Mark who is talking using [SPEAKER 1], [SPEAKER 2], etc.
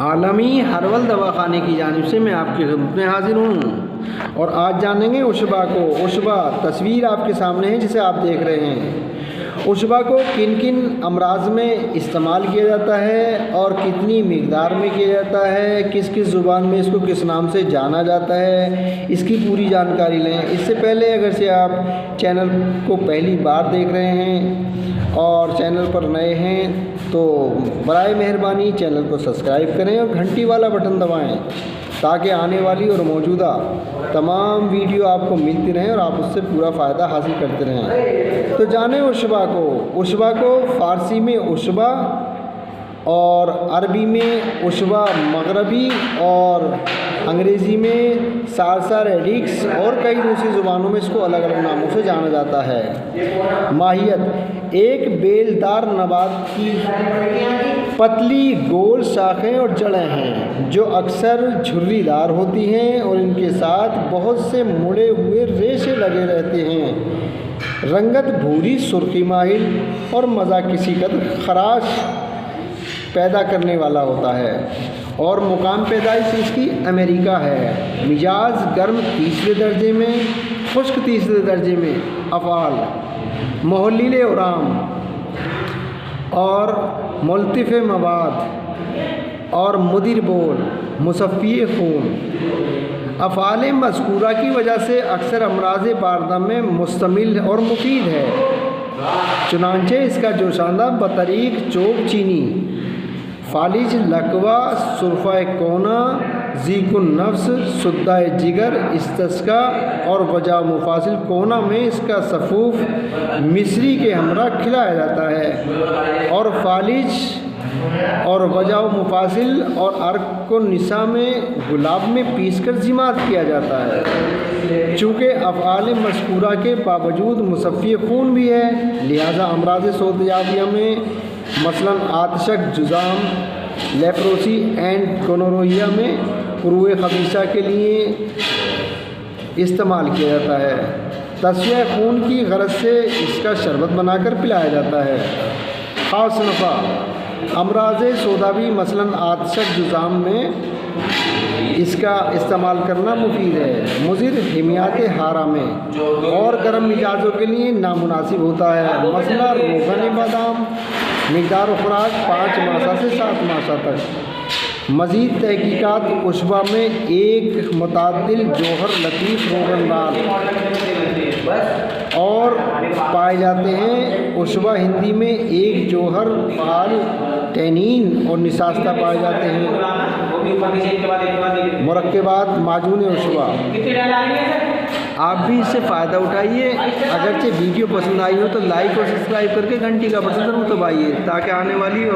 [SPEAKER 1] عالمی ہرول دواخانے کی جانب سے میں آپ کی خدمت میں حاضر ہوں اور آج جانیں گے عشبہ کو۔ عشبہ تصویر آپ کے سامنے ہے جسے آپ دیکھ رہے ہیں۔ عشبہ کو کن کن امراض میں استعمال کیا جاتا ہے اور کتنی مقدار میں کیا جاتا ہے، کس کس زبان میں اس کو کس نام سے جانا جاتا ہے، اس کی پوری جانکاری لیں۔ اس سے پہلے اگرچہ آپ چینل کو پہلی بار دیکھ رہے ہیں اور چینل پر نئے ہیں تو برائے مہربانی چینل کو سبسکرائب کریں اور گھنٹی والا بٹن دبائیں تاکہ آنے والی اور موجودہ تمام ویڈیو آپ کو ملتی رہیں اور آپ اس سے پورا فائدہ حاصل کرتے رہیں۔ تو جانیں عشبہ کو۔ عشبہ کو فارسی میں عشبہ اور عربی میں عشبہ مغربی اور انگریزی میں سارسا ریڈکس اور کئی دوسری زبانوں میں اس کو الگ الگ ناموں سے جانا جاتا ہے۔ ماہیت: ایک بیل دار نبات کی پتلی گول شاخیں اور جڑیں ہیں جو اکثر جھرری دار ہوتی ہیں اور ان کے ساتھ بہت سے مڑے ہوئے ریشے لگے رہتے ہیں۔ رنگت بھوری سرخی مائل اور مزہ کسی قدر خراش پیدا کرنے والا ہوتا ہے اور مقام پیدائش اس کی امریکہ ہے۔ مزاج: گرم تیسرے درجے میں، خشک تیسرے درجے میں۔ افعال: محلل اورام اور ملطف مواد اور مدر بول، مصفی خون۔ افعال مذکورہ کی وجہ سے اکثر امراض باردہ میں مشتمل اور مفید ہے، چنانچہ اس کا جوشاندہ بطریق چوب چینی، فالج، لکوہ، سرفہ کونا، ضیق النفس، سدہ جگر، استسقاء اور وجع مفاصل کونا میں اس کا صفوف مصری کے ہمراہ کھلایا جاتا ہے اور فالج اور وجع مفاصل اور عرق النساء میں گلاب میں پیس کر ضماد کیا جاتا ہے۔ چونکہ افعال مذکورہ کے باوجود مصفی خون بھی ہے لہذا امراض صوتیابیہ میں مثلاً آتشک، جذام، لیپروسی اینڈ گونوریا میں عروق خبیثہ کے لیے استعمال کیا جاتا ہے۔ تصفیہ خون کی غرض سے اس کا شربت بنا کر پلایا جاتا ہے۔ خاص نفع: امراض سودابی مثلاً آتشک، جذام میں اس کا استعمال کرنا مفید ہے۔ مضر: حمیات حارہ میں اور گرم مزاجوں کے لیے نامناسب ہوتا ہے، مثلا روغن بادام۔ مقدار و خوراک 5 ماسہ سے 7 ماسہ تک۔ مزید تحقیقات: عشبہ میں ایک متعدل جوہر لطیف روغن دار اور پائے جاتے ہیں۔ عشبہ ہندی میں ایک جوہر فعال ٹینین اور نشاستہ پائے جاتے ہیں۔ مرکبات: معجون عشبہ۔ آپ بھی اس سے فائدہ اٹھائیے۔ اگرچہ ویڈیو پسند آئی ہو تو لائک اور سبسکرائب کر کے گھنٹی کا بٹن ضرور دبائیے تاکہ آنے والی